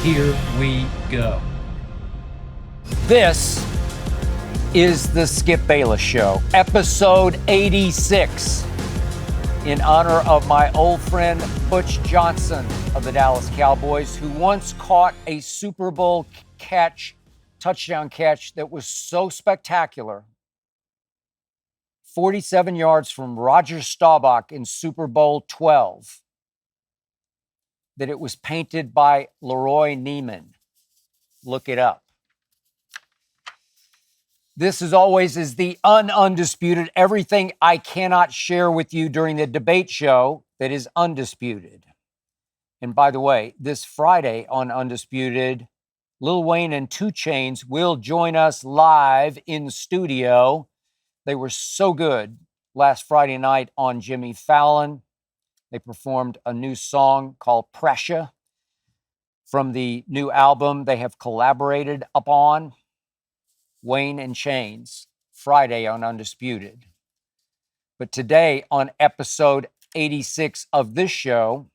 Here we go. This is the Skip Bayless Show, episode 86, in honor of my old friend Butch Johnson of the Dallas Cowboys, who once caught a Super Bowl touchdown catch that was so spectacular, 47 yards from Roger Staubach in Super Bowl 12, that it was painted by Leroy Neiman. Look it up. This, as always, is the Undisputed, everything I cannot share with you during the debate show that is Undisputed. And by the way, this Friday on Undisputed, Lil Wayne and 2 Chainz will join us live in studio. They were so good last Friday night on Jimmy Fallon. They performed a new song called Pressure from the new album they have collaborated upon, Wayne and Chainz, Friday on Undisputed. But today on episode 86 of this show,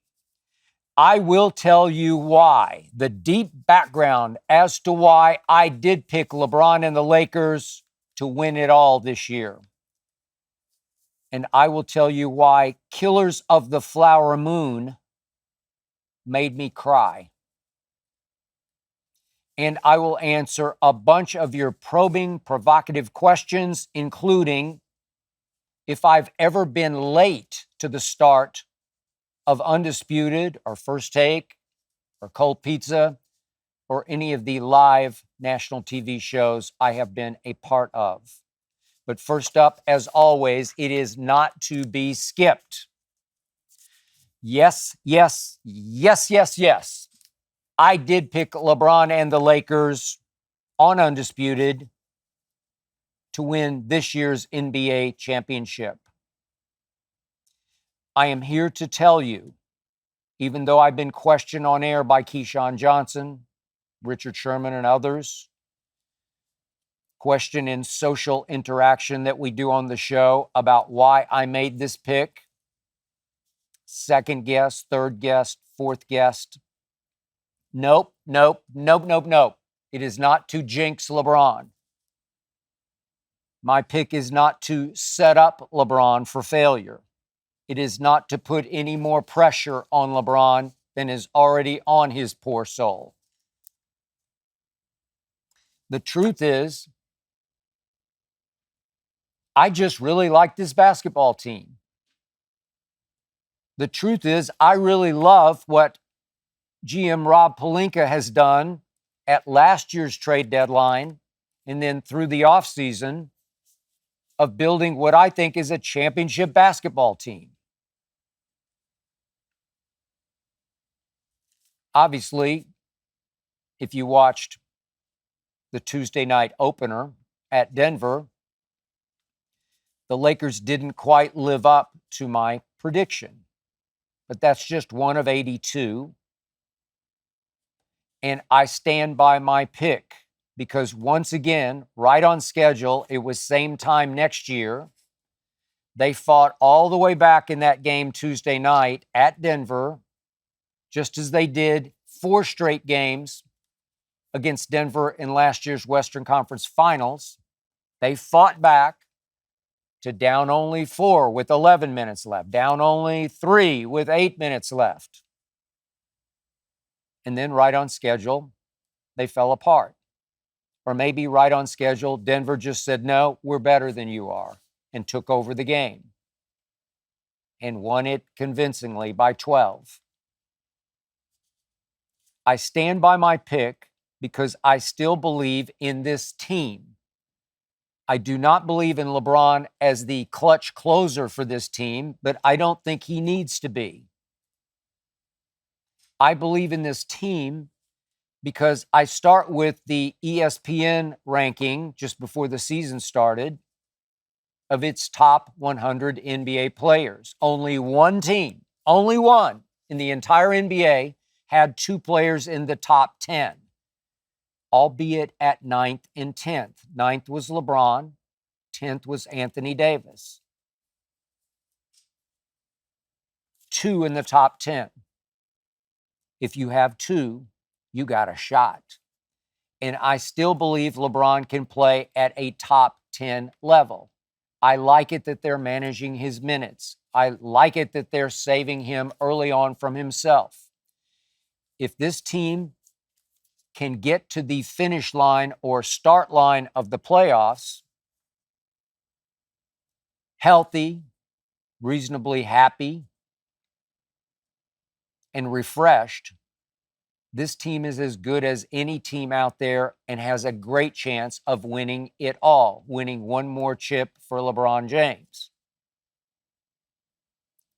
I will tell you why, the deep background as to why I did pick LeBron and the Lakers to win it all this year. And I will tell you why Killers of the Flower Moon made me cry. And I will answer a bunch of your probing, provocative questions, including if I've ever been late to the start of Undisputed or First Take or Cold Pizza or any of the live national TV shows I have been a part of. But first up, as always, it is not to be skipped. Yes, yes, yes, yes, yes. I did pick LeBron and the Lakers on Undisputed to win this year's NBA championship. I am here to tell you, even though I've been questioned on air by Keyshawn Johnson, Richard Sherman, and others, question in social interaction that we do on the show about why I made this pick. Second guest, third guest, fourth guest. Nope. It is not to jinx LeBron. My pick is not to set up LeBron for failure. It is not to put any more pressure on LeBron than is already on his poor soul. The truth is, I just really like this basketball team. The truth is, I really love what GM Rob Pelinka has done at last year's trade deadline and then through the offseason of building what I think is a championship basketball team. Obviously, if you watched the Tuesday night opener at Denver, the Lakers didn't quite live up to my prediction. But that's just one of 82. And I stand by my pick because once again, right on schedule, it was same time next year. They fought all the way back in that game Tuesday night at Denver, just as they did 4 straight games against Denver in last year's Western Conference Finals. They fought back to down only 4 with 11 minutes left, down only 3 with 8 minutes left. And then right on schedule, they fell apart. Or maybe right on schedule, Denver just said, no, we're better than you are, and took over the game and won it convincingly by 12. I stand by my pick because I still believe in this team. I do not believe in LeBron as the clutch closer for this team, but I don't think he needs to be. I believe in this team because I start with the ESPN ranking just before the season started of its top 100 NBA players. Only one team, only one in the entire NBA had 2 players in the top 10. Albeit at 9th and 10th. 9th was LeBron, 10th was Anthony Davis. 2 in the top 10. If you have 2, you got a shot. And I still believe LeBron can play at a top 10 level. I like it that they're managing his minutes. I like it that they're saving him early on from himself. If this team can get to the finish line or start line of the playoffs healthy, reasonably happy, and refreshed, this team is as good as any team out there and has a great chance of winning it all, winning one more chip for LeBron James.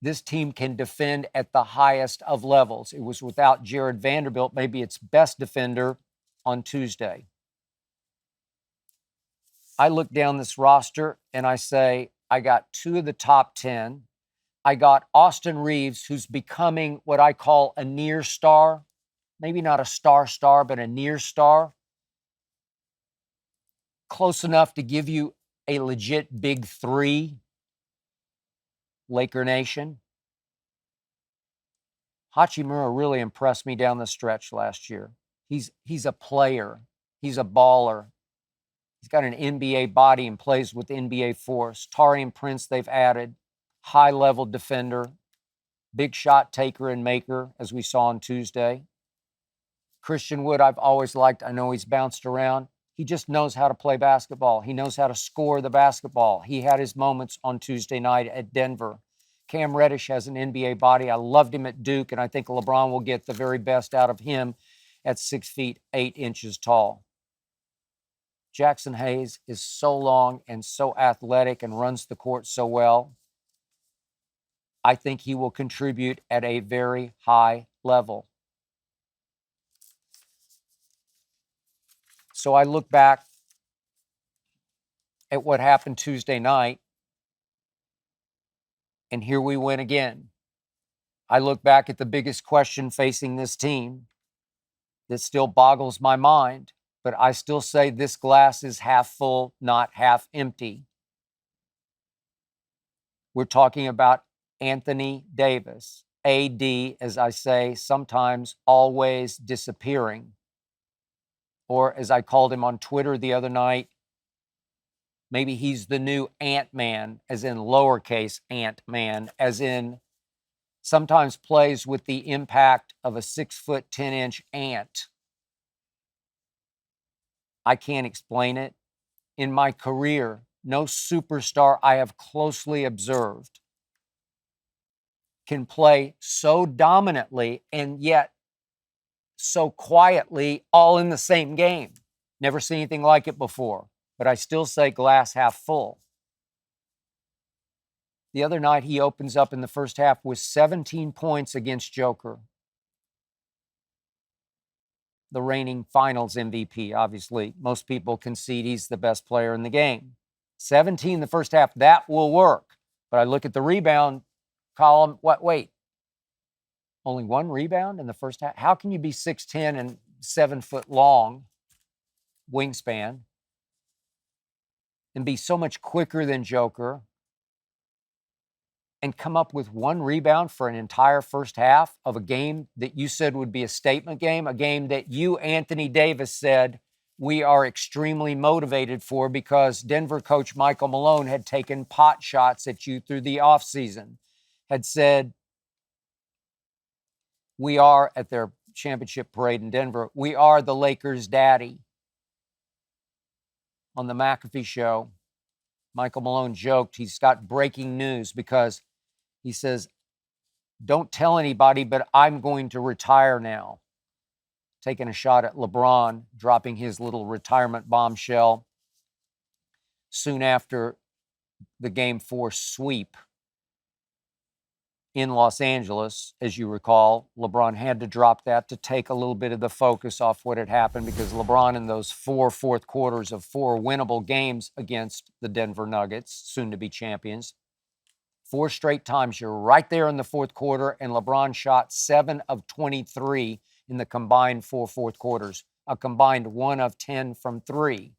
This team can defend at the highest of levels. It was without Jared Vanderbilt, maybe its best defender, on Tuesday. I look down this roster and I say, I got 2 of the top 10. I got Austin Reeves, who's becoming what I call a near star. Maybe not a star, but a near star. Close enough to give you a legit big 3, Laker Nation. Hachimura really impressed me down the stretch last year. He's a player. He's a baller. He's got an NBA body and plays with NBA force. Taurean Prince they've added. High-level defender. Big shot taker and maker, as we saw on Tuesday. Christian Wood, I've always liked. I know he's bounced around. He just knows how to play basketball. He knows how to score the basketball. He had his moments on Tuesday night at Denver. Cam Reddish has an NBA body. I loved him at Duke, and I think LeBron will get the very best out of him at 6 feet, 8 inches tall. Jackson Hayes is so long and so athletic and runs the court so well. I think he will contribute at a very high level. So I look back at what happened Tuesday night, and here we win again. I look back at the biggest question facing this team that still boggles my mind, but I still say this glass is half full, not half empty. We're talking about Anthony Davis, AD, as I say, sometimes always disappearing. Or as I called him on Twitter the other night, maybe he's the new Ant-Man, as in lowercase Ant-Man, as in sometimes plays with the impact of a 6 foot, 10 inch ant. I can't explain it. In my career, no superstar I have closely observed can play so dominantly and yet so quietly all in the same game. Never seen anything like it before, but I still say glass half full. The other night, he opens up in the first half with 17 points against Joker, the reigning finals MVP, obviously. Most people concede he's the best player in the game. 17 in the first half, that will work. But I look at the rebound column, wait, only 1 rebound in the first half? How can you be 6'10" and 7 foot long wingspan and be so much quicker than Joker and come up with 1 rebound for an entire first half of a game that you said would be a statement game, a game that you, Anthony Davis, said we are extremely motivated for because Denver coach Michael Malone had taken pot shots at you through the offseason, had said, we are, at their championship parade in Denver, we are the Lakers' daddy. On the McAfee show, Michael Malone joked he's got breaking news because he says, don't tell anybody, but I'm going to retire now. Taking a shot at LeBron, dropping his little retirement bombshell soon after the Game 4 sweep in Los Angeles. As you recall, LeBron had to drop that to take a little bit of the focus off what had happened because LeBron in those 4 fourth quarters of 4 winnable games against the Denver Nuggets, soon to be champions, 4 straight times you're right there in the fourth quarter, and LeBron shot 7 of 23 in the combined 4 fourth quarters, a combined 1 of 10 from 3.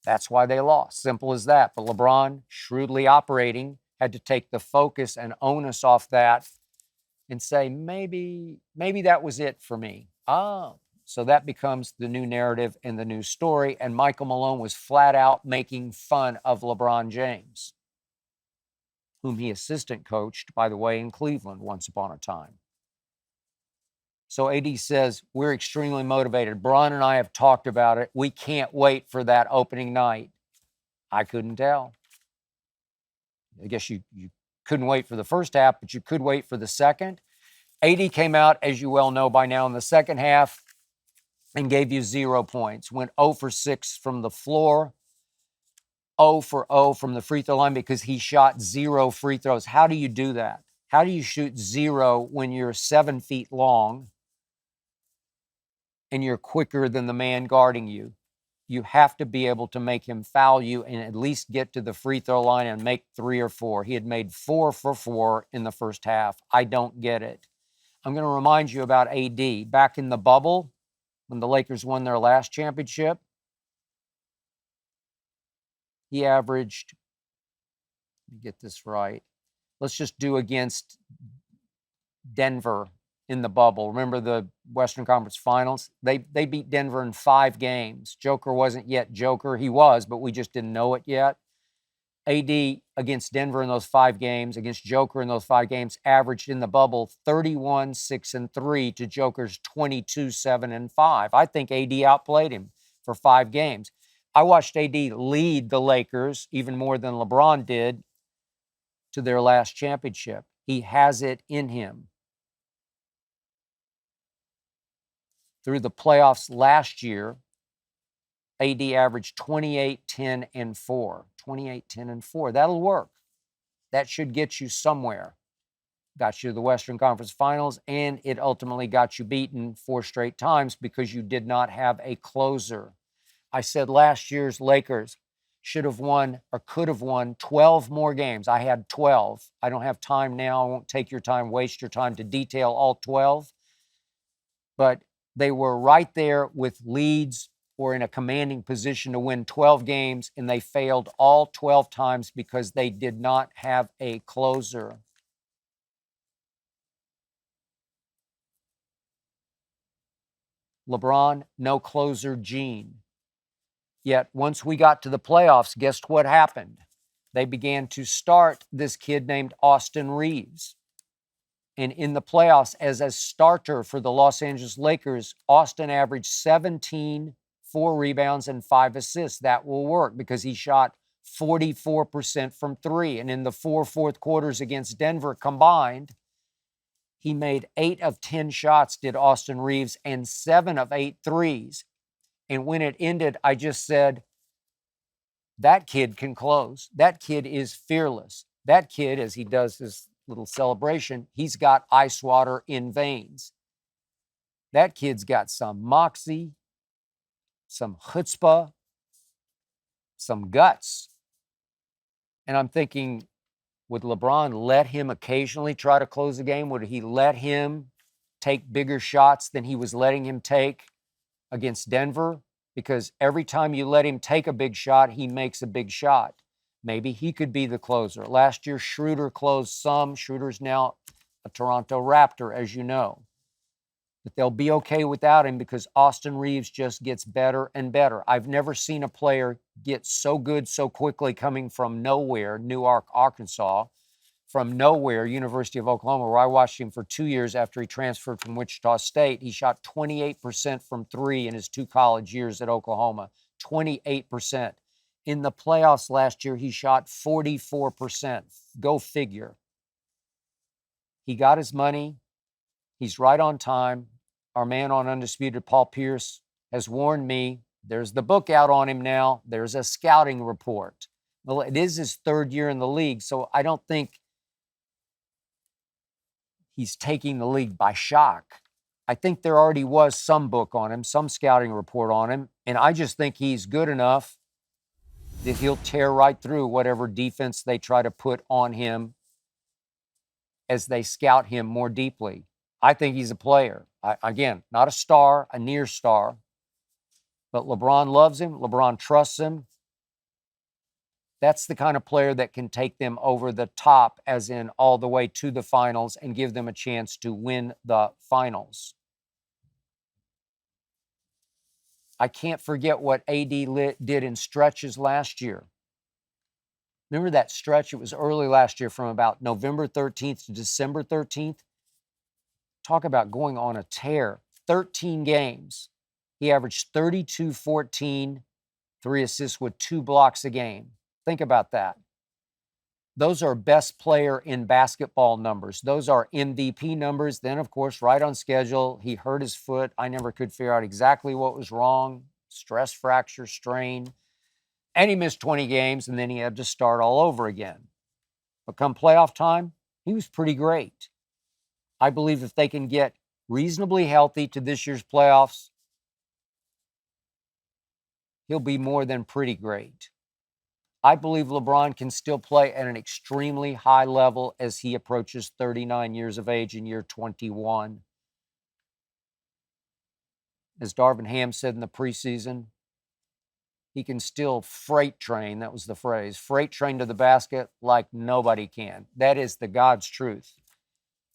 That's why they lost. Simple as that. But LeBron, shrewdly operating, had to take the focus and onus off that and say, maybe that was it for me. So that becomes the new narrative and the new story. And Michael Malone was flat out making fun of LeBron James, whom he assistant coached, by the way, in Cleveland once upon a time. So AD says, we're extremely motivated. Bron and I have talked about it. We can't wait for that opening night. I couldn't tell. I guess you couldn't wait for the first half, but you could wait for the second. AD came out, as you well know by now, in the second half and gave you 0 points. Went 0 for 6 from the floor, 0 for 0 from the free throw line because he shot 0 free throws. How do you do that? How do you shoot 0 when you're 7 feet long and you're quicker than the man guarding you? You have to be able to make him foul you and at least get to the free throw line and make 3 or 4. He had made 4 for 4 in the first half. I don't get it. I'm going to remind you about AD. Back in the bubble, when the Lakers won their last championship, he averaged, let me get this right, let's just do against Denver in the bubble. Remember the Western Conference Finals? They beat Denver in 5 games. Joker wasn't yet Joker. He was, but we just didn't know it yet. AD against Denver in those 5 games, against Joker in those 5 games, averaged in the bubble 31, 6, and 3 to Joker's 22, 7, and 5. I think AD outplayed him for 5 games. I watched AD lead the Lakers even more than LeBron did to their last championship. He has it in him. Through the playoffs last year, AD averaged 28, 10, and 4. 28, 10, and 4. That'll work. That should get you somewhere. Got you to the Western Conference Finals, and it ultimately got you beaten 4 straight times because you did not have a closer. I said last year's Lakers should have won or could have won 12 more games. I had 12. I don't have time now. I won't take your time, waste your time to detail all 12. But they were right there with leads or in a commanding position to win 12 games, and they failed all 12 times because they did not have a closer. LeBron, no closer gene. Yet once we got to the playoffs, guess what happened? They began to start this kid named Austin Reeves. And in the playoffs, as a starter for the Los Angeles Lakers, Austin averaged 17, 4 rebounds, and 5 assists. That will work because he shot 44% from 3. And in the 4 fourth quarters against Denver combined, he made 8 of 10 shots, did Austin Reeves, and 7 of 8 threes. And when it ended, I just said, that kid can close. That kid is fearless. That kid, as he does this little celebration, he's got ice water in veins. That kid's got some moxie, some chutzpah, some guts. And I'm thinking, would LeBron let him occasionally try to close the game? Would he let him take bigger shots than he was letting him take against Denver? Because every time you let him take a big shot, he makes a big shot. Maybe he could be the closer. Last year, Schroeder closed some. Schroeder's now a Toronto Raptor, as you know. But they'll be okay without him because Austin Reeves just gets better and better. I've never seen a player get so good so quickly coming from nowhere, Newark, Arkansas, from nowhere, University of Oklahoma, where I watched him for 2 years after he transferred from Wichita State. He shot 28% from 3 in his 2 college years at Oklahoma. 28%. In the playoffs last year, he shot 44%. Go figure. He got his money. He's right on time. Our man on Undisputed, Paul Pierce, has warned me. There's the book out on him now. There's a scouting report. Well, it is his 3rd year in the league, so I don't think he's taking the league by shock. I think there already was some book on him, some scouting report on him, and I just think he's good enough that he'll tear right through whatever defense they try to put on him as they scout him more deeply. I think he's a player. Again, not a star, a near star, but LeBron loves him. LeBron trusts him. That's the kind of player that can take them over the top, as in all the way to the finals, and give them a chance to win the finals. I can't forget what AD did in stretches last year. Remember that stretch? It was early last year from about November 13th to December 13th. Talk about going on a tear. 13 games. He averaged 32, 14, 3 assists with 2 blocks a game. Think about that. Those are best player in basketball numbers. Those are MVP numbers. Then, of course, right on schedule, he hurt his foot. I never could figure out exactly what was wrong. Stress fracture, strain. And he missed 20 games, and then he had to start all over again. But come playoff time, he was pretty great. I believe if they can get reasonably healthy to this year's playoffs, he'll be more than pretty great. I believe LeBron can still play at an extremely high level as he approaches 39 years of age in year 21. As Darvin Ham said in the preseason, he can still freight train, that was the phrase, freight train to the basket like nobody can. That is the God's truth.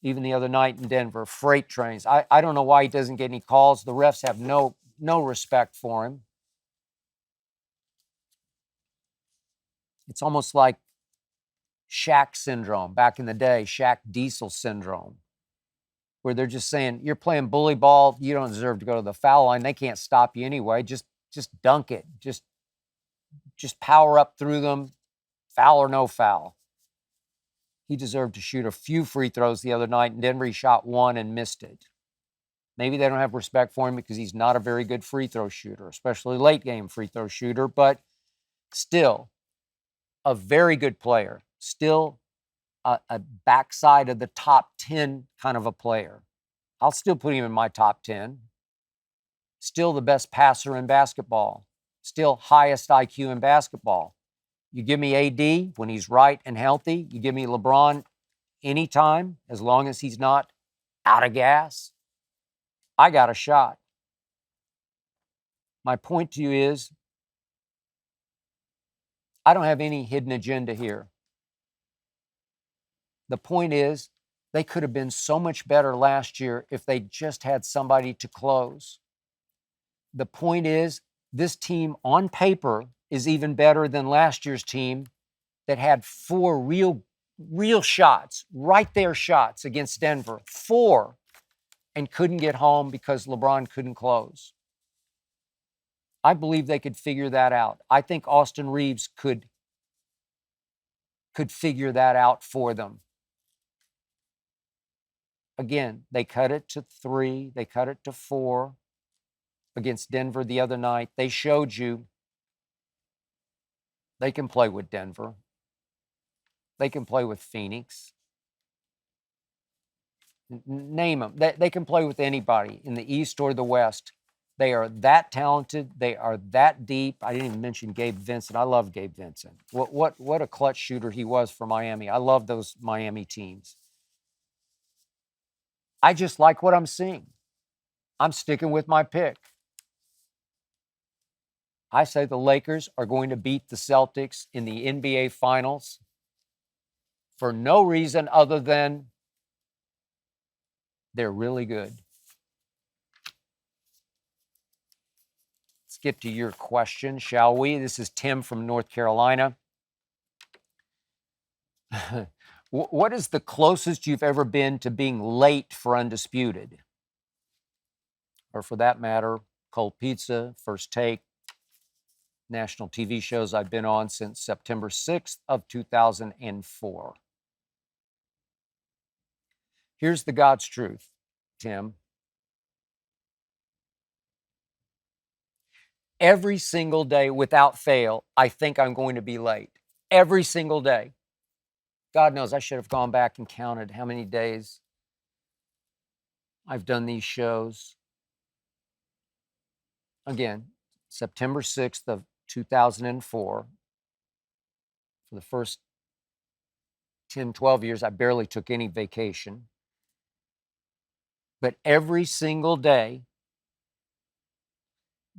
Even the other night in Denver, freight trains. I don't know why he doesn't get any calls. The refs have no respect for him. It's almost like Shaq syndrome back in the day, Shaq Diesel syndrome, where they're just saying, you're playing bully ball, you don't deserve to go to the foul line. They can't stop you anyway. Just dunk it. Just power up through them, foul or no foul. He deserved to shoot a few free throws the other night. In Denver, he shot 1 and missed it. Maybe they don't have respect for him because he's not a very good free throw shooter, especially late game free throw shooter, but still a very good player. Still a backside of the top 10 kind of a player. I'll still put him in my top 10. Still the best passer in basketball. Still highest IQ in basketball. You give me AD when he's right and healthy. You give me LeBron anytime, as long as he's not out of gas. I got a shot. My point to you is, I don't have any hidden agenda here. The point is, they could have been so much better last year if they just had somebody to close. The point is, this team on paper is even better than last year's team that had 4 real shots, right there shots against Denver. 4, and couldn't get home because LeBron couldn't close. I believe they could figure that out. I think Austin Reeves could figure that out for them. Again, they cut it to 3, they cut it to 4 against Denver the other night. They showed you they can play with Denver. They can play with Phoenix. Name them. They can play with anybody in the East or the West. They are that talented. They are that deep. I didn't even mention Gabe Vincent. I love Gabe Vincent. What a clutch shooter he was for Miami. I love those Miami teams. I just like what I'm seeing. I'm sticking with my pick. I say the Lakers are going to beat the Celtics in the NBA Finals for no reason other than they're really good. Let's get to your question, shall we? This is Tim from North Carolina. What is the closest you've ever been to being late for Undisputed? Or for that matter, Cold Pizza, First Take, national TV shows I've been on since September 6th of 2004. Here's the God's truth, Tim. Every single day, without fail, I think I'm going to be late. Every single day. God knows I should have gone back and counted how many days I've done these shows. Again, September 6th of 2004. For the first 10, 12 years, I barely took any vacation. But every single day,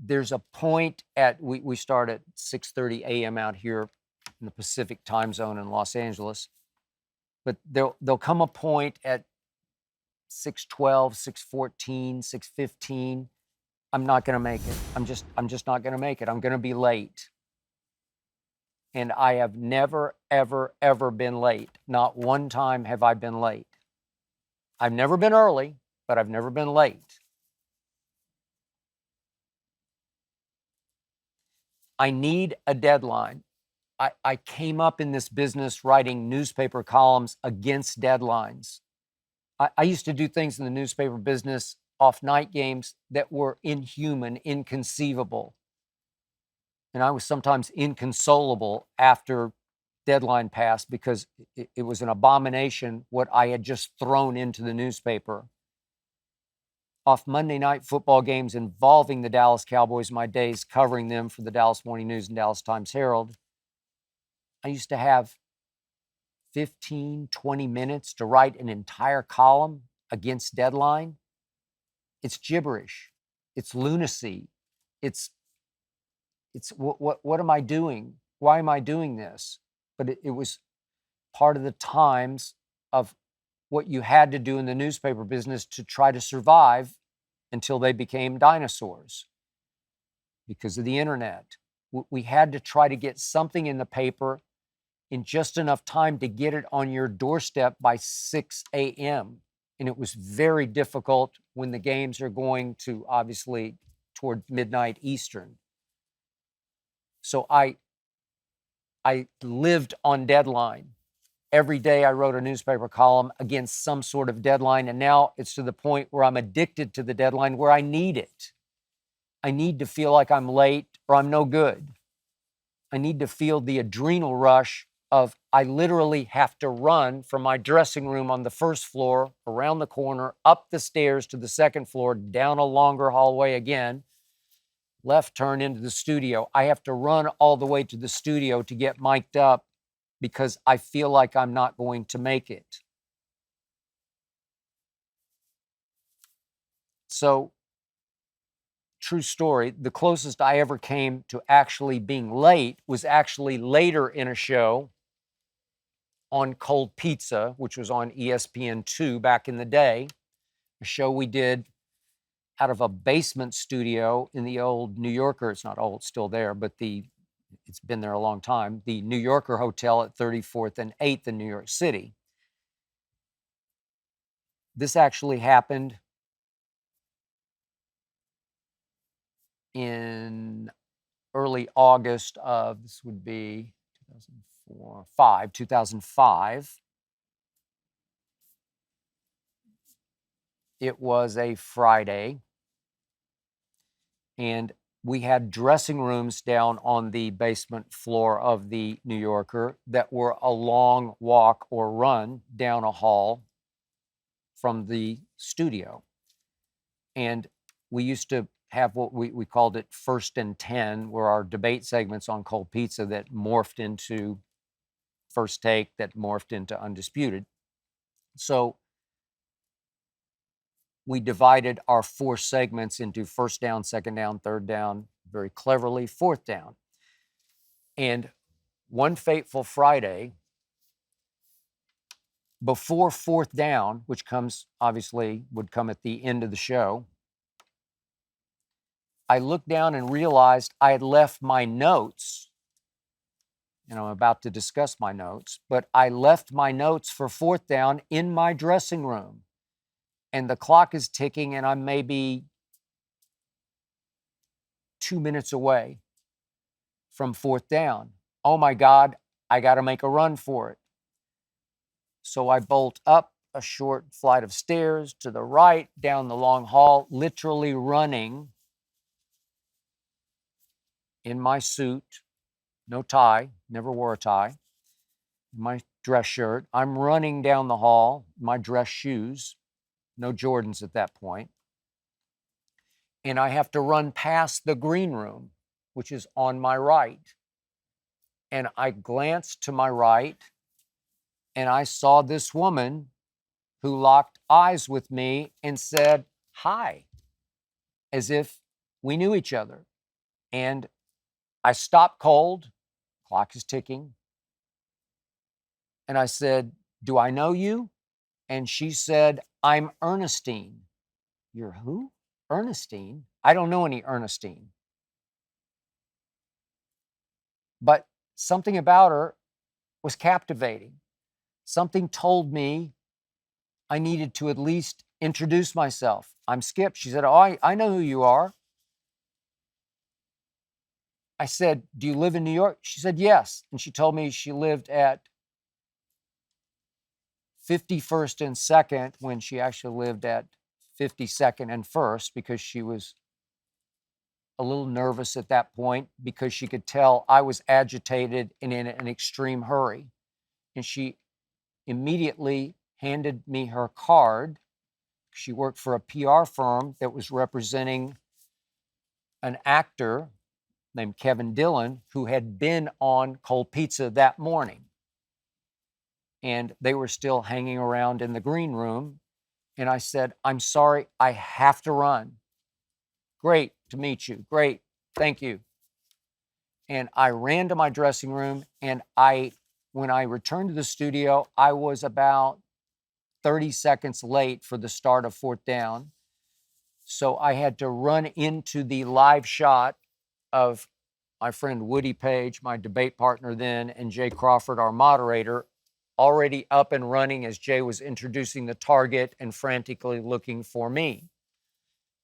there's a point at, we start at 6:30 a.m. out here in the Pacific time zone in Los Angeles. But there'll come a point at 6:12, 6:14, 6:15 I'm not going to make it. I'm just not going to make it. I'm going to be late. And I have never, ever, ever been late. Not one time have I been late. I've never been early, but I've never been late. I need a deadline. I came up in this business writing newspaper columns against deadlines. I used to do things in the newspaper business off night games that were inhuman, inconceivable. And I was sometimes inconsolable after deadline passed because it was an abomination what I had just thrown into the newspaper. Off Monday night football games involving the Dallas Cowboys, my days covering them for the Dallas Morning News and Dallas Times-Herald, I used to have 15, 20 minutes to write an entire column against deadline. It's gibberish. It's lunacy. It's what am I doing? Why am I doing this? But it was part of the times of what you had to do in the newspaper business to try to survive until they became dinosaurs because of the internet. We had to try to get something in the paper in just enough time to get it on your doorstep by 6 a.m. And it was very difficult when the games are going to obviously toward midnight Eastern. So I lived on deadline. Every day I wrote a newspaper column against some sort of deadline. And now it's to the point where I'm addicted to the deadline where I need it. I need to feel like I'm late or I'm no good. I need to feel the adrenal rush of I literally have to run from my dressing room on the first floor, around the corner, up the stairs to the second floor, down a longer hallway again, left turn into the studio. I have to run all the way to the studio to get mic'd up because I feel like I'm not going to make it. So, true story, the closest I ever came to actually being late was actually later in a show on Cold Pizza, which was on ESPN2 back in the day, a show we did out of a basement studio in the old New Yorker. It's not old, it's still there, but it's been there a long time, the New Yorker Hotel at 34th and 8th in New York City. This actually happened in early August of, this would be 2005. It was a Friday, and we had dressing rooms down on the basement floor of the New Yorker that were a long walk or run down a hall from the studio. And we used to have what we called it First and 10, were our debate segments on Cold Pizza that morphed into First Take, that morphed into Undisputed. So we divided our 4 segments into first down, second down, third down, very cleverly, fourth down. And one fateful Friday, before fourth down, which would come at the end of the show, I looked down and realized I had left my notes, and I'm about to discuss my notes, but I left my notes for fourth down in my dressing room. And the clock is ticking, and I'm maybe 2 minutes away from fourth down. Oh my God, I got to make a run for it. So I bolt up a short flight of stairs to the right, down the long hall, literally running in my suit, no tie, never wore a tie, my dress shirt. I'm running down the hall, my dress shoes, no Jordans at that point. And I have to run past the green room, which is on my right. And I glanced to my right, and I saw this woman who locked eyes with me and said, "Hi," as if we knew each other. And I stopped cold, clock is ticking. And I said, "Do I know you?" And she said, "I'm Ernestine." "You're who?" Ernestine? I don't know any Ernestine. But something about her was captivating. Something told me I needed to at least introduce myself. I'm Skip. She said, oh, I know who you are. I said, do you live in New York? She said, yes. And she told me she lived at 51st and 2nd when she actually lived at 52nd and 1st because she was a little nervous at that point because she could tell I was agitated and in an extreme hurry. And she immediately handed me her card. She worked for a PR firm that was representing an actor named Kevin Dillon who had been on Cold Pizza that morning. And they were still hanging around in the green room. And I said, I'm sorry, I have to run. Great to meet you. Great. Thank you. And I ran to my dressing room. And when I returned to the studio, I was about 30 seconds late for the start of fourth down. So I had to run into the live shot of my friend Woody Page, my debate partner then, and Jay Crawford, our moderator, already up and running as Jay was introducing the target and frantically looking for me.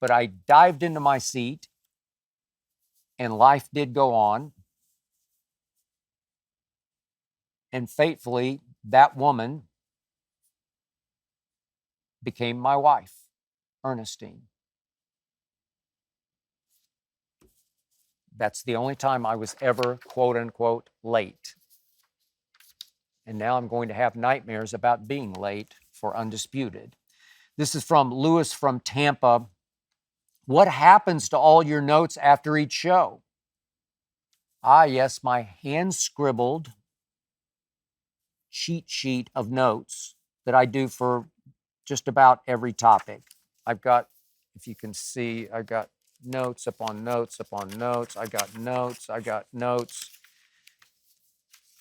But I dived into my seat and life did go on. And fatefully, that woman became my wife, Ernestine. That's the only time I was ever, quote unquote, late. And now I'm going to have nightmares about being late for Undisputed. This is from Lewis from Tampa. What happens to all your notes after each show? Ah, yes, my hand-scribbled cheat sheet of notes that I do for just about every topic. I've got, if you can see, I've got notes upon notes upon notes. I got notes. I got notes.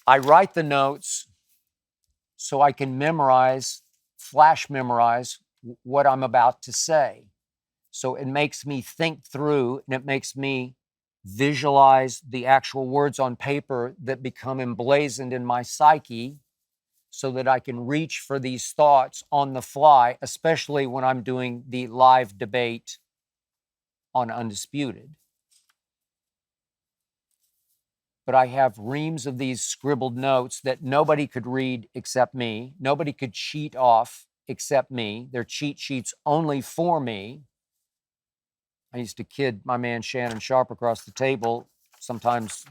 I write the notes so I can flash memorize what I'm about to say. So it makes me think through and it makes me visualize the actual words on paper that become emblazoned in my psyche so that I can reach for these thoughts on the fly, especially when I'm doing the live debate on Undisputed. But I have reams of these scribbled notes that nobody could read except me. Nobody could cheat off except me. They're cheat sheets only for me. I used to kid my man Shannon Sharp across the table. Sometimes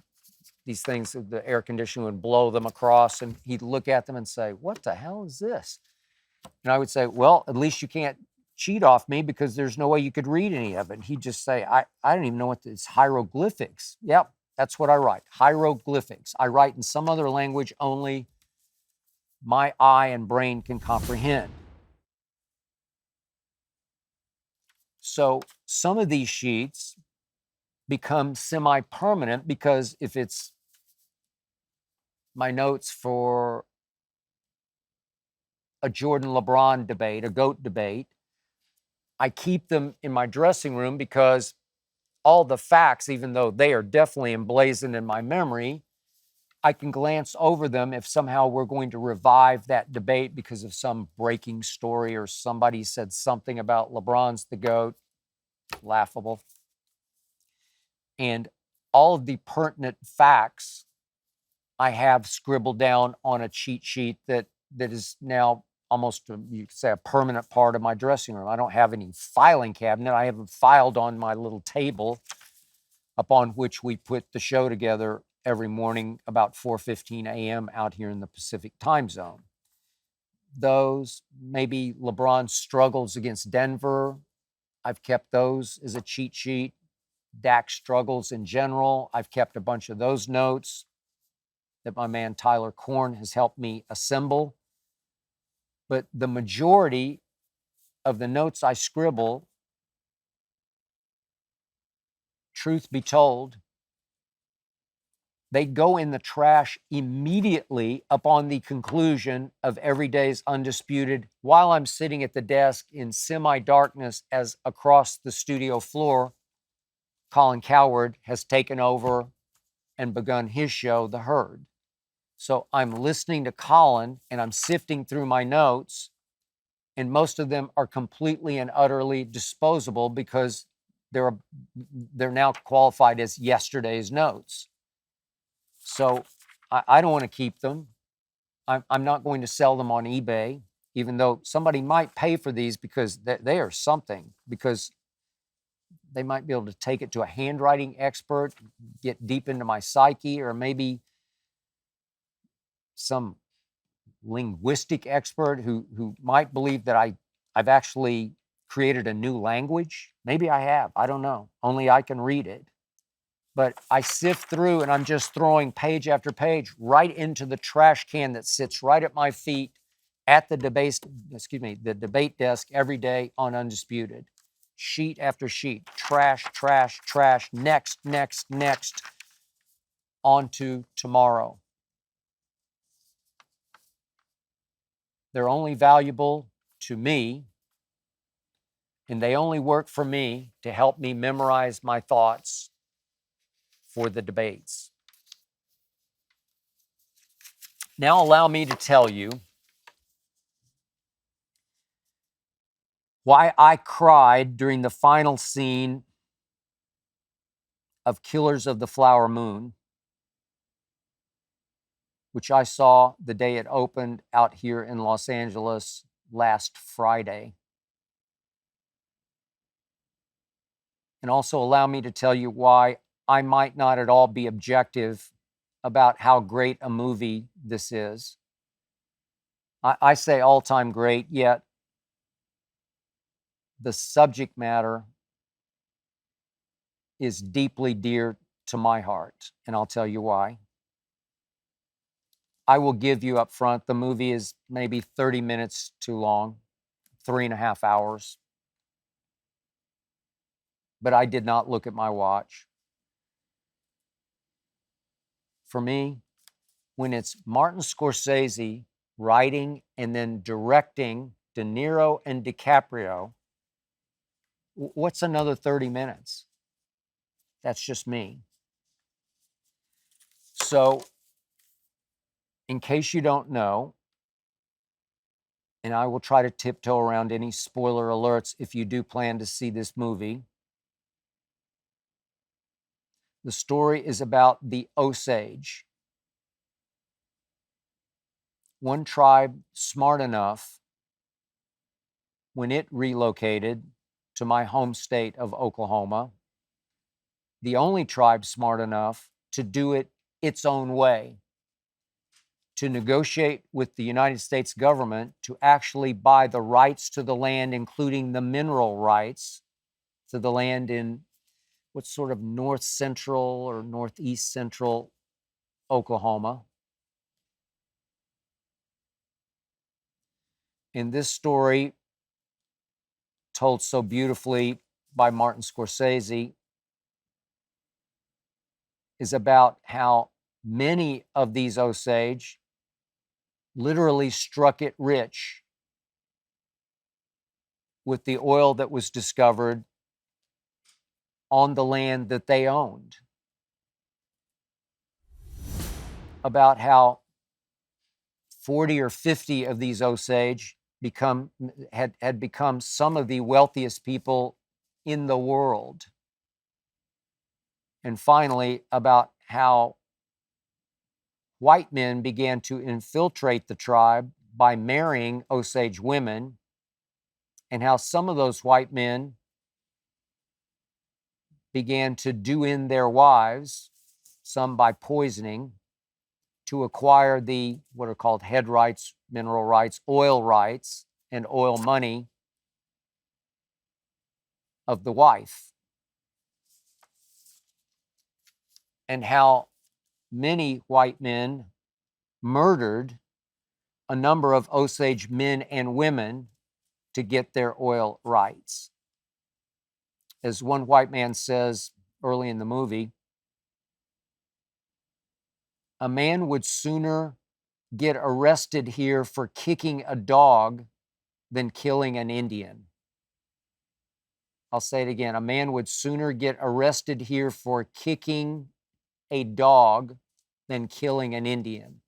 these things, the air conditioning would blow them across, and he'd look at them and say, what the hell is this? And I would say, well, at least you can't cheat off me because there's no way you could read any of it. And he'd just say, I don't even know what this hieroglyphics. Yep, that's what I write, hieroglyphics. I write in some other language only my eye and brain can comprehend. So some of these sheets become semi-permanent because if it's my notes for a Jordan LeBron debate, a GOAT debate, I keep them in my dressing room because all the facts, even though they are definitely emblazoned in my memory, I can glance over them if somehow we're going to revive that debate because of some breaking story or somebody said something about LeBron's the GOAT. Laughable. And all of the pertinent facts I have scribbled down on a cheat sheet that is now almost, you could say, a permanent part of my dressing room. I don't have any filing cabinet. I have it filed on my little table upon which we put the show together every morning about 4:15 a.m. out here in the Pacific time zone. Those, maybe LeBron's struggles against Denver, I've kept those as a cheat sheet. Dak struggles in general, I've kept a bunch of those notes that my man Tyler Korn has helped me assemble. But the majority of the notes I scribble, truth be told, they go in the trash immediately upon the conclusion of every day's Undisputed while I'm sitting at the desk in semi-darkness as across the studio floor, Colin Cowherd has taken over and begun his show, The Herd. So I'm listening to Colin and I'm sifting through my notes, and most of them are completely and utterly disposable because they're now qualified as yesterday's notes. So I don't want to keep them. I'm not going to sell them on eBay, even though somebody might pay for these because they are something, because they might be able to take it to a handwriting expert, get deep into my psyche, or maybe some linguistic expert who might believe that I've actually created a new language. Maybe I have. I don't know. Only I can read it. But I sift through and I'm just throwing page after page right into the trash can that sits right at my feet at the debate desk every day on Undisputed. Sheet after sheet, trash, trash, trash, next, next, next, on to tomorrow. They're only valuable to me, and they only work for me to help me memorize my thoughts for the debates. Now allow me to tell you why I cried during the final scene of Killers of the Flower Moon, which I saw the day it opened out here in Los Angeles last Friday. And also allow me to tell you why I might not at all be objective about how great a movie this is. I say all-time great, yet the subject matter is deeply dear to my heart, and I'll tell you why. I will give you up front, the movie is maybe 30 minutes too long, 3.5 hours. But I did not look at my watch. For me, when it's Martin Scorsese writing and then directing De Niro and DiCaprio, what's another 30 minutes? That's just me. So, in case you don't know, and I will try to tiptoe around any spoiler alerts if you do plan to see this movie, the story is about the Osage, one tribe smart enough when it relocated to my home state of Oklahoma, the only tribe smart enough to do it its own way, to negotiate with the United States government to actually buy the rights to the land, including the mineral rights to the land in what's sort of north central or northeast central Oklahoma. In this story, told so beautifully by Martin Scorsese, is about how many of these Osage literally struck it rich with the oil that was discovered on the land that they owned. About how 40 or 50 of these Osage had become some of the wealthiest people in the world. And finally, about how white men began to infiltrate the tribe by marrying Osage women, and how some of those white men began to do in their wives, some by poisoning, to acquire the what are called head rights, mineral rights, oil rights, and oil money of the wife. And how many white men murdered a number of Osage men and women to get their oil rights. As one white man says early in the movie, A man would sooner get arrested here for kicking a dog than killing an Indian. I'll say it again. A man would sooner get arrested here for kicking a dog than killing an Indian.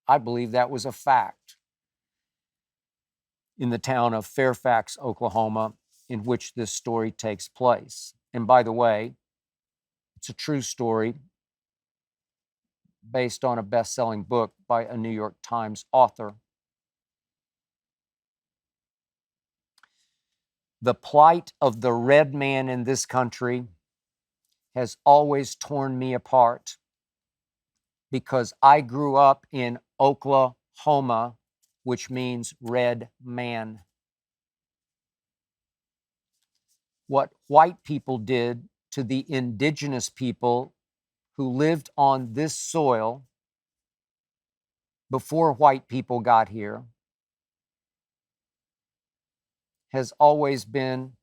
I believe that was a fact in the town of Fairfax, Oklahoma, in which this story takes place. And by the way, it's a true story based on a best-selling book by a New York Times author. The plight of the red man in this country has always torn me apart because I grew up in Oklahoma, which means red man. What white people did to the indigenous people who lived on this soil before white people got here has always been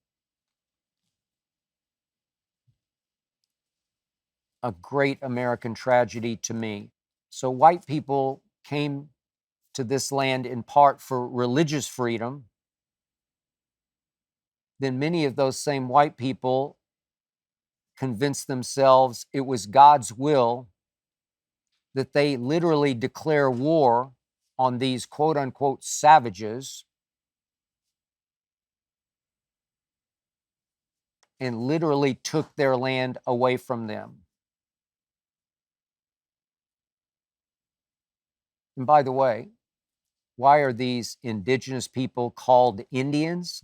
a great American tragedy to me. So white people came to this land in part for religious freedom. Then many of those same white people convinced themselves it was God's will that they literally declare war on these quote unquote savages and literally took their land away from them. And by the way, why are these indigenous people called Indians?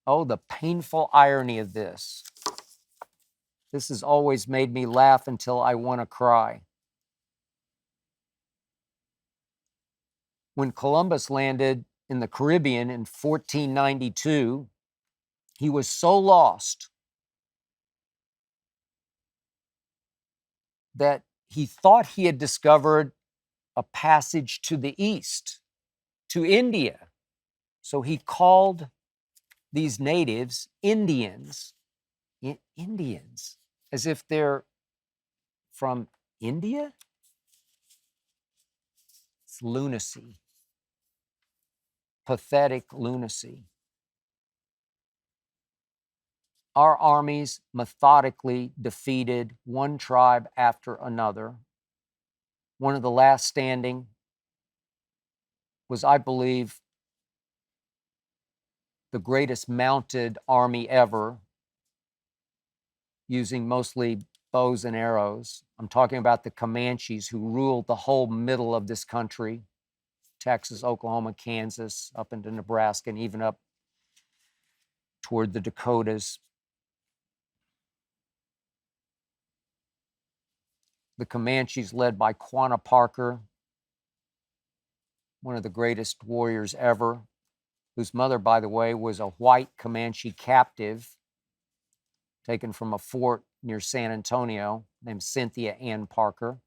Oh, the painful irony of this. This has always made me laugh until I want to cry. When Columbus landed in the Caribbean in 1492, he was so lost that he thought he had discovered a passage to the east, to India. So he called these natives Indians, Indians, as if they're from India. It's lunacy, pathetic lunacy. Our armies methodically defeated one tribe after another. One of the last standing was, I believe, the greatest mounted army ever, using mostly bows and arrows. I'm talking about the Comanches, who ruled the whole middle of this country, Texas, Oklahoma, Kansas, up into Nebraska, and even up toward the Dakotas. The Comanches, led by Quanah Parker, one of the greatest warriors ever, whose mother, by the way, was a white Comanche captive taken from a fort near San Antonio named Cynthia Ann Parker.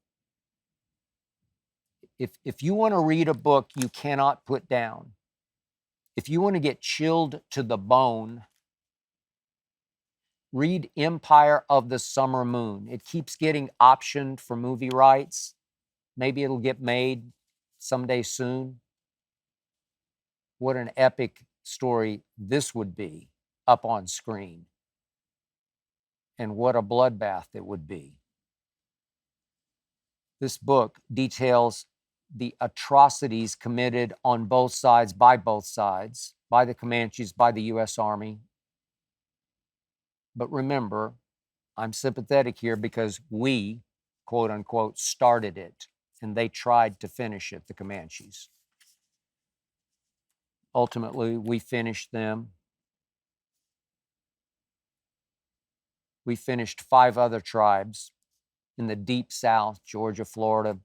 If you want to read a book you cannot put down, if you want to get chilled to the bone, read Empire of the Summer Moon. It keeps getting optioned for movie rights. Maybe it'll get made someday soon. What an epic story this would be up on screen. And what a bloodbath it would be. This book details the atrocities committed on both sides, by the Comanches, by the U.S. Army. But remember, I'm sympathetic here because we, quote unquote, started it, and they tried to finish it, the Comanches. Ultimately, we finished them. We finished 5 other tribes in the deep South, Georgia, Florida,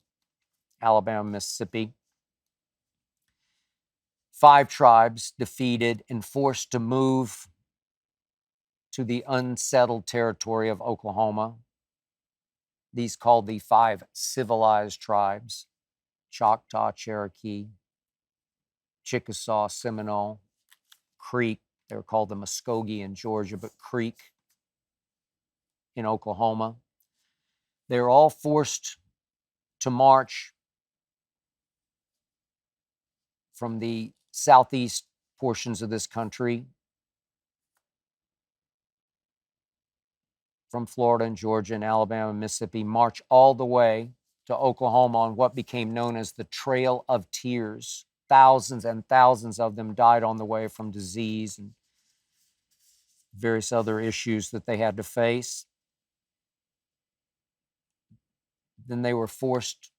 Alabama, Mississippi. 5 tribes defeated and forced to move to the unsettled territory of Oklahoma. These called the 5 civilized tribes: Choctaw, Cherokee, Chickasaw, Seminole, Creek. They were called the Muskogee in Georgia, but Creek in Oklahoma. They're all forced to march from the southeast portions of this country, from Florida and Georgia and Alabama and Mississippi, march all the way to Oklahoma on what became known as the Trail of Tears. Thousands and thousands of them died on the way from disease and various other issues that they had to face. Then they were forced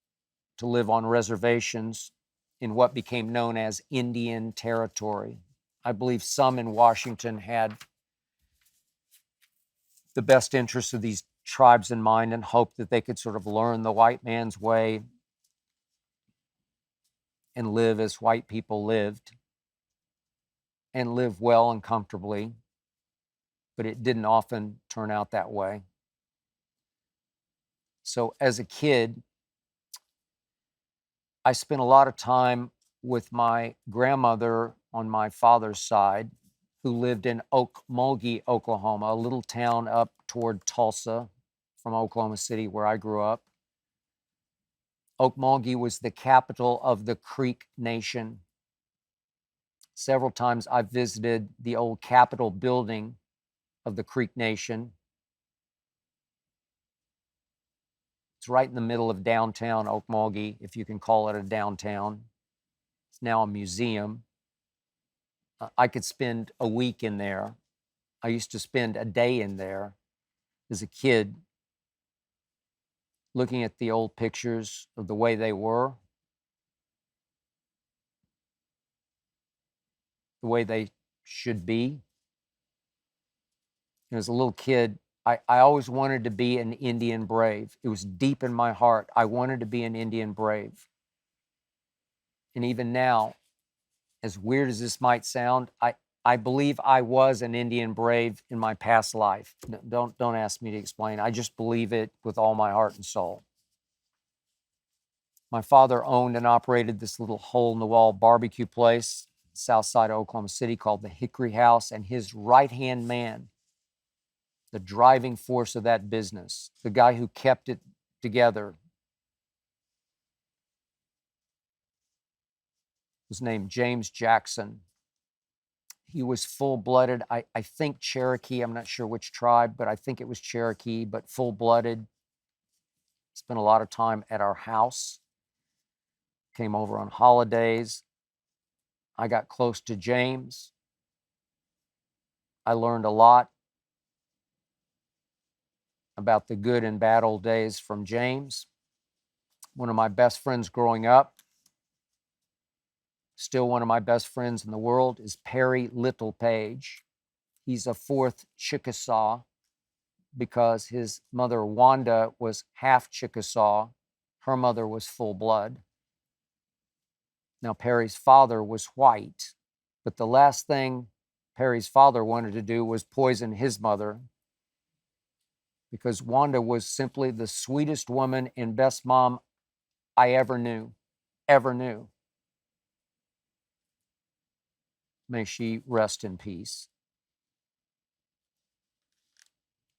to live on reservations in what became known as Indian Territory. I believe some in Washington had the best interests of these tribes in mind and hoped that they could sort of learn the white man's way and live as white people lived and live well and comfortably, but it didn't often turn out that way. So as a kid, I spent a lot of time with my grandmother on my father's side, who lived in Okmulgee, Oklahoma, a little town up toward Tulsa from Oklahoma City, where I grew up. Okmulgee was the capital of the Creek Nation. Several times I've visited the old Capitol building of the Creek Nation. It's right in the middle of downtown Okmulgee, if you can call it a downtown. It's now a museum. I could spend a week in there. I used to spend a day in there as a kid, looking at the old pictures of the way they were, the way they should be. And as a little kid, I always wanted to be an Indian brave. It was deep in my heart. I wanted to be an Indian brave. And even now, as weird as this might sound, I believe I was an Indian brave in my past life. Don't ask me to explain. I just believe it with all my heart and soul. My father owned and operated this little hole-in-the-wall barbecue place, south side of Oklahoma City, called the Hickory House, and his right-hand man, the driving force of that business, the guy who kept it together, was named James Jackson. He was full-blooded, I think Cherokee, I'm not sure which tribe, but I think it was Cherokee, but full-blooded. Spent a lot of time at our house, came over on holidays. I got close to James. I learned a lot about the good and bad old days from James. One of my best friends growing up, still one of my best friends in the world, is Perry Littlepage. He's a fourth Chickasaw because his mother, Wanda, was half Chickasaw. Her mother was full blood. Now, Perry's father was white, but the last thing Perry's father wanted to do was poison his mother, because Wanda was simply the sweetest woman and best mom I ever knew. May she rest in peace.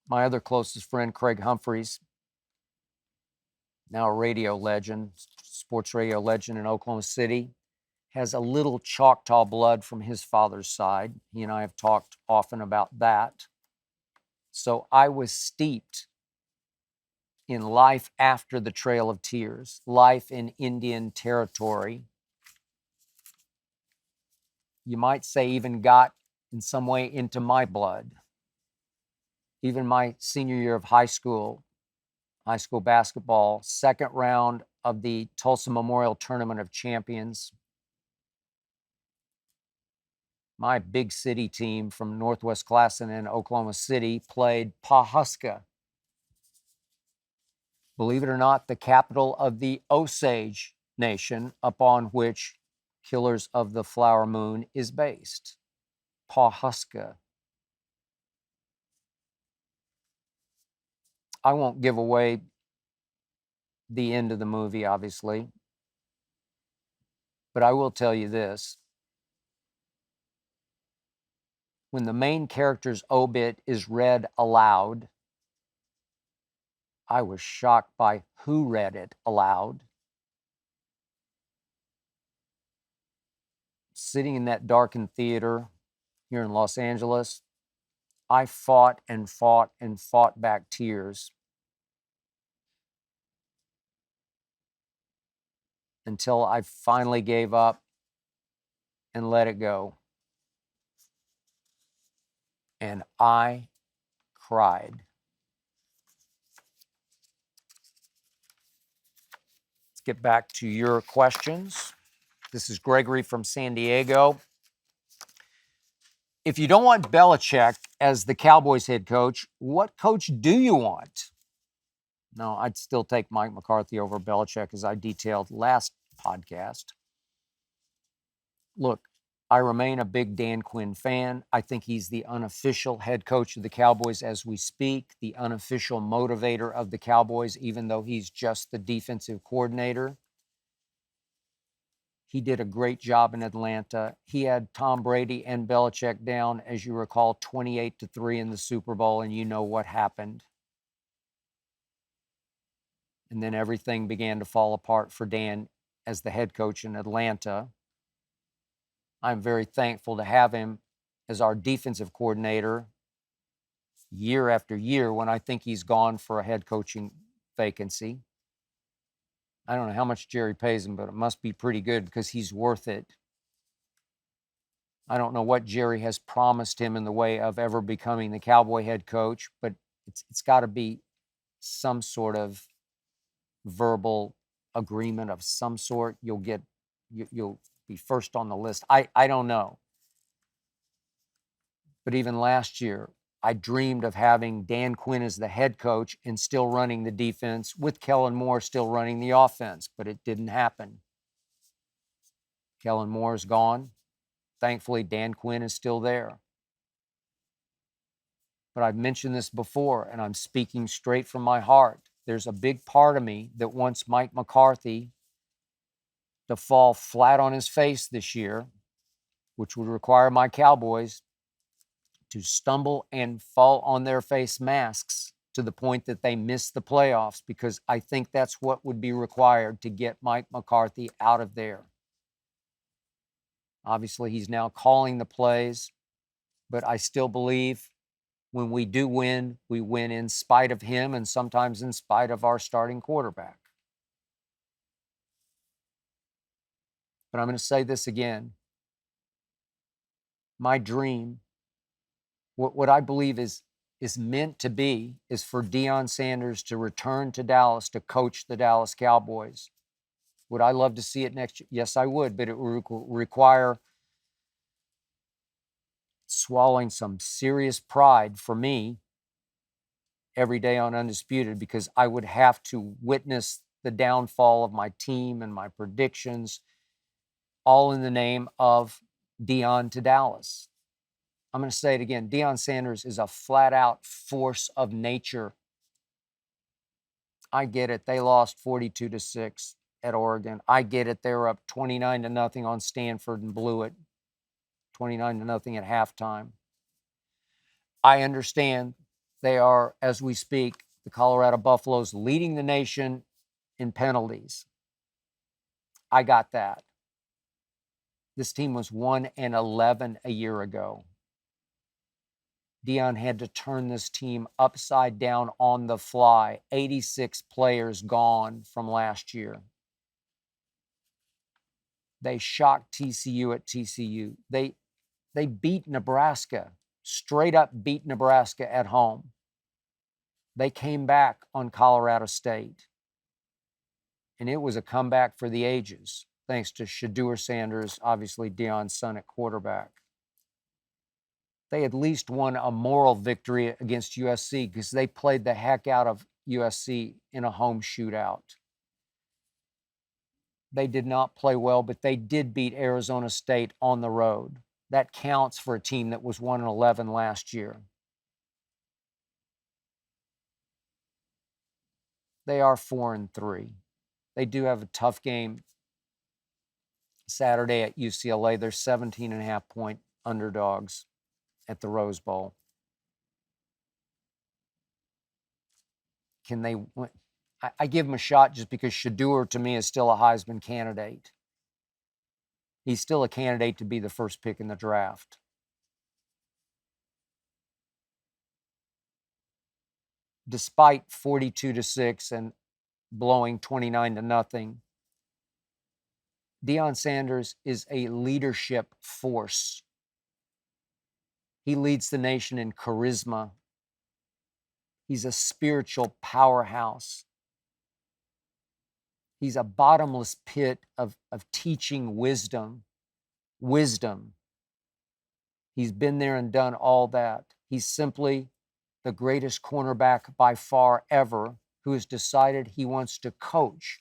My other closest friend, Craig Humphreys, now a radio legend, sports radio legend in Oklahoma City, has a little Choctaw blood from his father's side. He and I have talked often about that. So I was steeped in life after the Trail of Tears, life in Indian Territory. You might say even got in some way into my blood. Even my senior year of high school basketball, second round of the Tulsa Memorial Tournament of Champions, my big city team from Northwest Classen in Oklahoma City played Pawhuska. Believe it or not, the capital of the Osage Nation, upon which Killers of the Flower Moon is based. Pawhuska. I won't give away the end of the movie, obviously, but I will tell you this. When the main character's obit is read aloud, I was shocked by who read it aloud. Sitting in that darkened theater here in Los Angeles, I fought and fought and fought back tears until I finally gave up and let it go. And I cried. Let's get back to your questions. This is Gregory from San Diego. If you don't want Belichick as the Cowboys head coach, what coach do you want? No, I'd still take Mike McCarthy over Belichick, as I detailed last podcast. Look, I remain a big Dan Quinn fan. I think he's the unofficial head coach of the Cowboys as we speak, the unofficial motivator of the Cowboys, even though he's just the defensive coordinator. He did a great job in Atlanta. He had Tom Brady and Belichick down, as you recall, 28-3 in the Super Bowl, and you know what happened. And then everything began to fall apart for Dan as the head coach in Atlanta. I'm very thankful to have him as our defensive coordinator year after year when I think he's gone for a head coaching vacancy. I don't know how much Jerry pays him, but it must be pretty good because he's worth it. I don't know what Jerry has promised him in the way of ever becoming the Cowboy head coach, but it's got to be some sort of verbal agreement of some sort. You'll be first on the list. I don't know. But even last year, I dreamed of having Dan Quinn as the head coach and still running the defense with Kellen Moore still running the offense, but it didn't happen. Kellen Moore is gone. Thankfully, Dan Quinn is still there. But I've mentioned this before, and I'm speaking straight from my heart. There's a big part of me that wants Mike McCarthy to fall flat on his face this year, which would require my Cowboys to stumble and fall on their face masks to the point that they miss the playoffs, because I think that's what would be required to get Mike McCarthy out of there. Obviously, he's now calling the plays, but I still believe when we do win, we win in spite of him and sometimes in spite of our starting quarterback. But I'm going to say this again. My dream, what I believe is meant to be, is for Deion Sanders to return to Dallas to coach the Dallas Cowboys. Would I love to see it next year? Yes, I would, but it would require swallowing some serious pride for me every day on Undisputed, because I would have to witness the downfall of my team and my predictions, all in the name of Deion to Dallas. I'm going to say it again. Deion Sanders is a flat-out force of nature. I get it. They lost 42-6 at Oregon. I get it. They were up 29-0 on Stanford and blew it 29-0 at halftime. I understand they are, as we speak, the Colorado Buffaloes leading the nation in penalties. I got that. This team was 1-11 a year ago. Deion had to turn this team upside down on the fly. 86 players gone from last year. They shocked TCU at TCU. They beat Nebraska, straight up beat Nebraska at home. They came back on Colorado State. And it was a comeback for the ages, thanks to Shedeur Sanders, obviously Deion's son at quarterback. They at least won a moral victory against USC because they played the heck out of USC in a home shootout. They did not play well, but they did beat Arizona State on the road. That counts for a team that was 1-11 last year. They are 4-3. They do have a tough game Saturday at UCLA. They're 17.5-point underdogs at the Rose Bowl. Can they win? I give him a shot just because Shadeur, to me, is still a Heisman candidate. He's still a candidate to be the first pick in the draft. Despite 42-6 and blowing 29-0, Deion Sanders is a leadership force. He leads the nation in charisma. He's a spiritual powerhouse. He's a bottomless pit of teaching wisdom. He's been there and done all that. He's simply the greatest cornerback by far ever who has decided he wants to coach.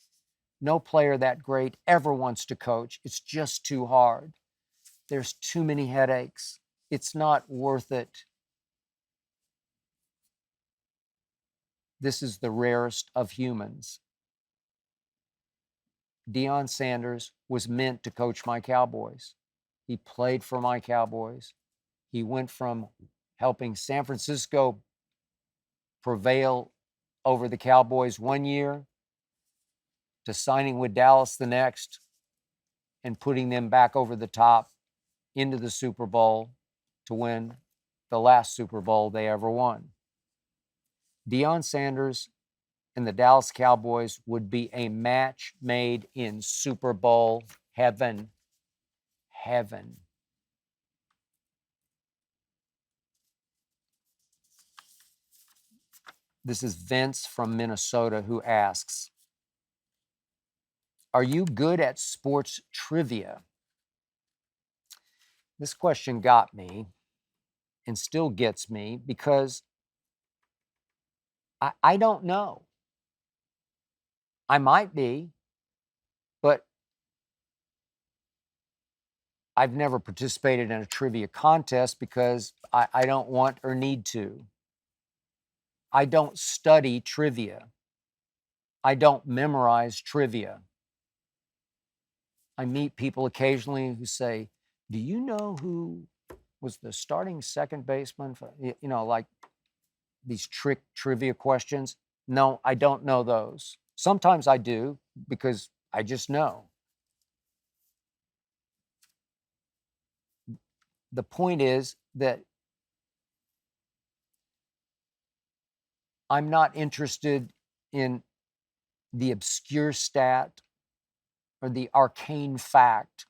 No player that great ever wants to coach. It's just too hard. There's too many headaches. It's not worth it. This is the rarest of humans. Deion Sanders was meant to coach my Cowboys. He played for my Cowboys. He went from helping San Francisco prevail over the Cowboys one year to signing with Dallas the next and putting them back over the top into the Super Bowl to win the last Super Bowl they ever won. Deion Sanders and the Dallas Cowboys would be a match made in Super Bowl heaven. Heaven. This is Vince from Minnesota who asks, are you good at sports trivia? This question got me and still gets me because I don't know. I might be, but I've never participated in a trivia contest because I don't want or need to. I don't study trivia. I don't memorize trivia. I meet people occasionally who say, do you know who was the starting second baseman for, like these trick trivia questions? No, I don't know those. Sometimes I do because I just know. The point is that I'm not interested in the obscure stat or the arcane fact.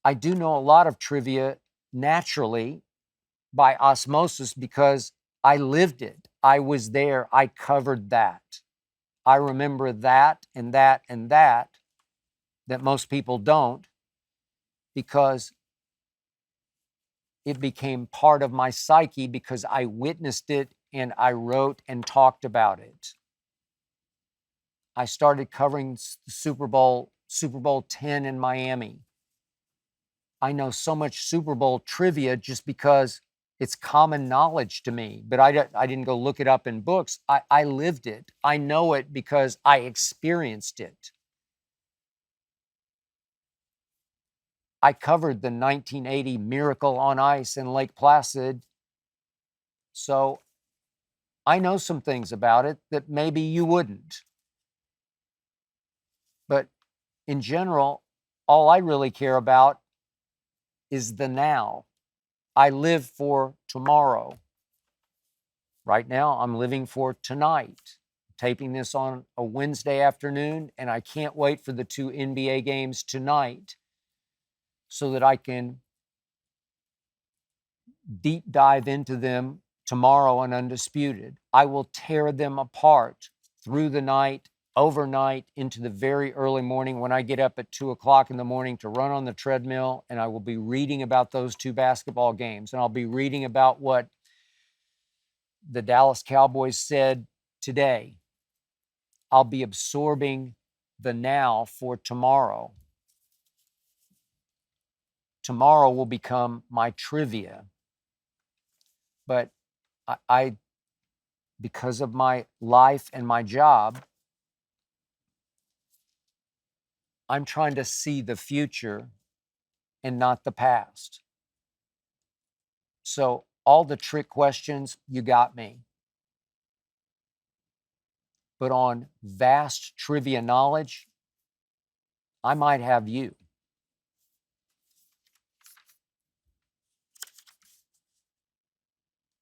I do know a lot of trivia naturally by osmosis because I lived it. I was there. I covered that. I remember that and that and that most people don't because it became part of my psyche because I witnessed it and I wrote and talked about it. I started covering Super Bowl 10 in Miami. I know so much Super Bowl trivia just because it's common knowledge to me, but I didn't go look it up in books. I lived it. I know it because I experienced it. I covered the 1980 Miracle on Ice in Lake Placid, so I know some things about it that maybe you wouldn't. But in general, all I really care about is the now. I live for tomorrow. Right now, I'm living for tonight. Taping this on a Wednesday afternoon, and I can't wait for the 2 NBA games tonight so that I can deep dive into them tomorrow on Undisputed. I will tear them apart through the night, overnight, into the very early morning when I get up at 2 o'clock in the morning to run on the treadmill, and I will be reading about those 2 basketball games, and I'll be reading about what the Dallas Cowboys said today. I'll be absorbing the now for tomorrow. Tomorrow will become my trivia. But I because of my life and my job, I'm trying to see the future and not the past. So all the trick questions, you got me. but on vast trivia knowledge, I might have you.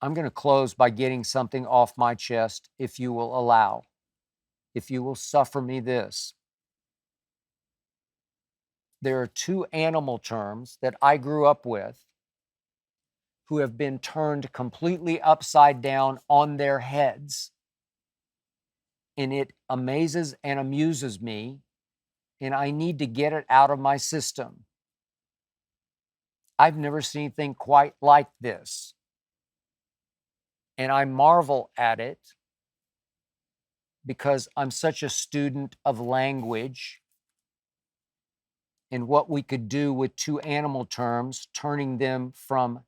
I'm going to close by getting something off my chest, if you will allow, if you will suffer me this. There are two animal terms that I grew up with who have been turned completely upside down on their heads. And it amazes and amuses me, and I need to get it out of my system. I've never seen anything quite like this. And I marvel at it because I'm such a student of language and what we could do with two animal terms, turning them from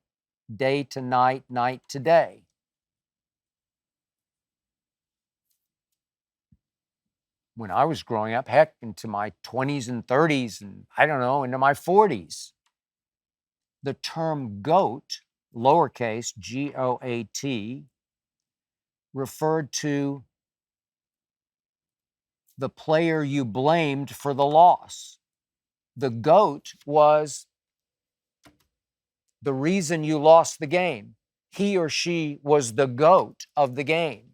day to night, night to day. When I was growing up, heck, into my 20s and 30s, and I don't know, into my 40s, the term GOAT, lowercase G-O-A-T, referred to the player you blamed for the loss. The GOAT was the reason you lost the game. He or she was the GOAT of the game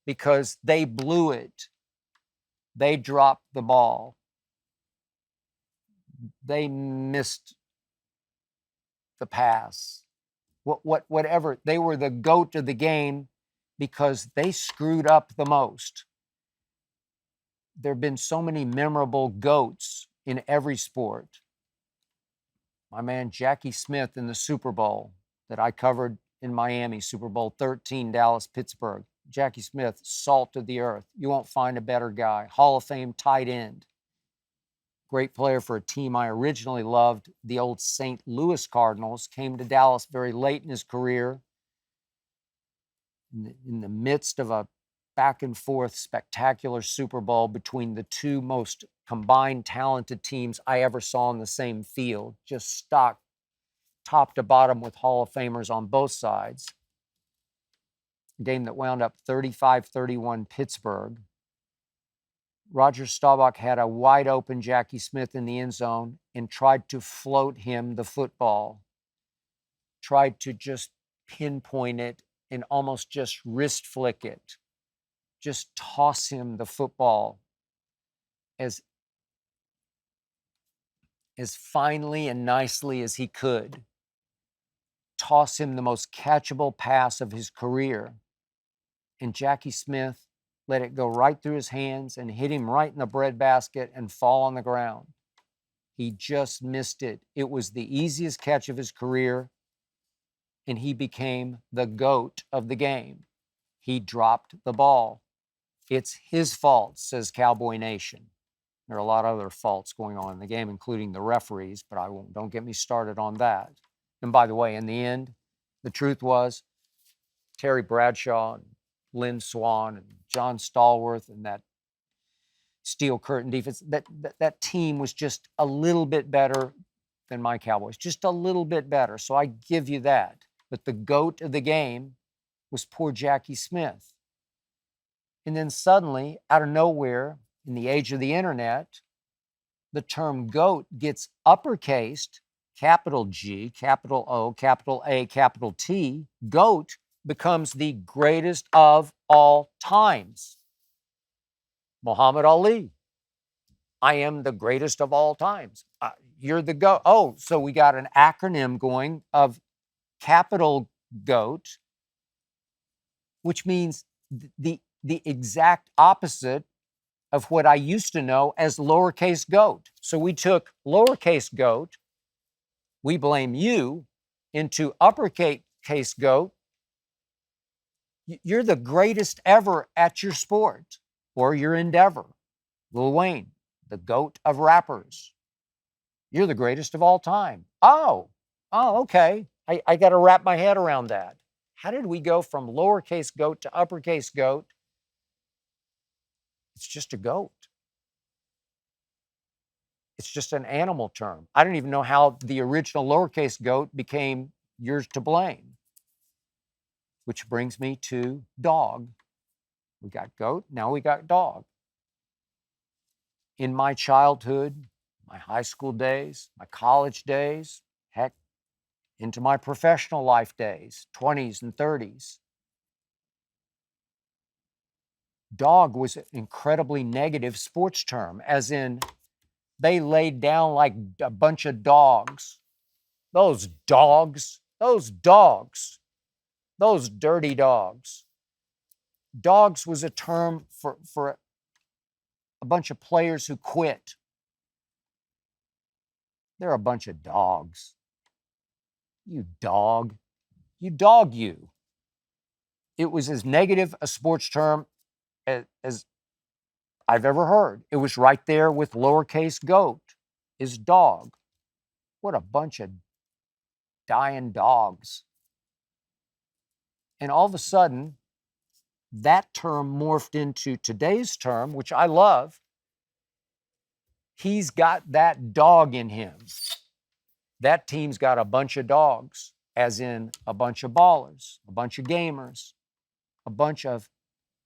because they blew it. They dropped the ball. They missed the pass. Whatever. They were the GOAT of the game because they screwed up the most. There have been so many memorable GOATs in every sport. My man Jackie Smith in the Super Bowl that I covered in Miami, Super Bowl 13, Dallas, Pittsburgh. Jackie Smith, salt of the earth. You won't find a better guy. Hall of Fame tight end. Great player for a team I originally loved, the old St. Louis Cardinals. Came to Dallas very late in his career. In the midst of a back and forth spectacular Super Bowl between the two most combined talented teams I ever saw on the same field, just stocked top to bottom with Hall of Famers on both sides. A game that wound up 35-31 Pittsburgh. Roger Staubach had a wide open Jackie Smith in the end zone and tried to float him the football, tried to just pinpoint it and almost just wrist flick it, just toss him the football as finely and nicely as he could, toss him the most catchable pass of his career. And Jackie Smith let it go right through his hands and hit him right in the breadbasket and fall on the ground. He just missed it. It was the easiest catch of his career, and he became the GOAT of the game. He dropped the ball. It's his fault, says Cowboy Nation. There are a lot of other faults going on in the game, including the referees, but don't get me started on that. And by the way, in the end, the truth was Terry Bradshaw and Lynn Swann and John Stallworth and that steel curtain defense, that team was just a little bit better than my Cowboys, just a little bit better. So I give you that. But the GOAT of the game was poor Jackie Smith. And then suddenly, out of nowhere, in the age of the internet, the term GOAT gets uppercased, capital G, capital O, capital A, capital T. GOAT becomes the greatest of all times. Muhammad Ali, I am the greatest of all times. You're the GOAT. Oh, so we got an acronym going of capital GOAT, which means the exact opposite of what I used to know as lowercase goat. So we took lowercase goat, we blame you, into uppercase goat. You're the greatest ever at your sport or your endeavor. Lil Wayne, the GOAT of rappers. You're the greatest of all time. Oh, okay. I got to wrap my head around that. How did we go from lowercase goat to uppercase goat? It's just a goat. It's just an animal term. I don't even know how the original lowercase goat became yours to blame. Which brings me to dog. We got goat, now we got dog. In my childhood, my high school days, my college days, heck, into my professional life days, 20s and 30s, dog was an incredibly negative sports term, as in they laid down like a bunch of dogs. Those dogs, those dogs, those dirty dogs. Dogs was a term for a bunch of players who quit. They're a bunch of dogs. You dog. You dog you. It was as negative a sports term as I've ever heard. It was right there with lowercase goat is dog. What a bunch of dying dogs. And all of a sudden, that term morphed into today's term, which I love. He's got that dog in him. That team's got a bunch of dogs, as in a bunch of ballers, a bunch of gamers, a bunch of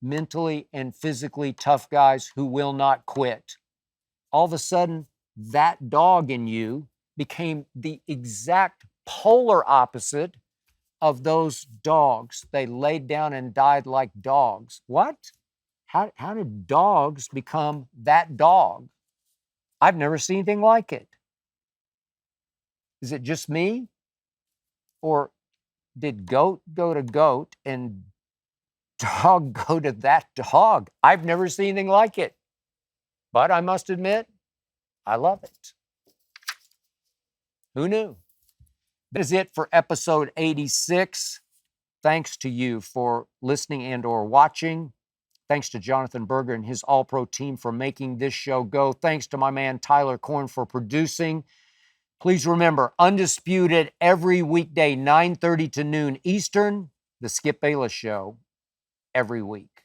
mentally and physically tough guys who will not quit. All of a sudden, that dog in you became the exact polar opposite of those dogs. They laid down and died like dogs. What? How did dogs become that dog? I've never seen anything like it. Is it just me? Or did goat go to goat and dog go to that dog? I've never seen anything like it. But I must admit, I love it. Who knew? That is it for episode 86. Thanks to you for listening and or watching. Thanks to Jonathan Berger and his all-pro team for making this show go. Thanks to my man Tyler Korn for producing. Please remember, Undisputed every weekday, 9:30 to noon Eastern, the Skip Bayless Show every week.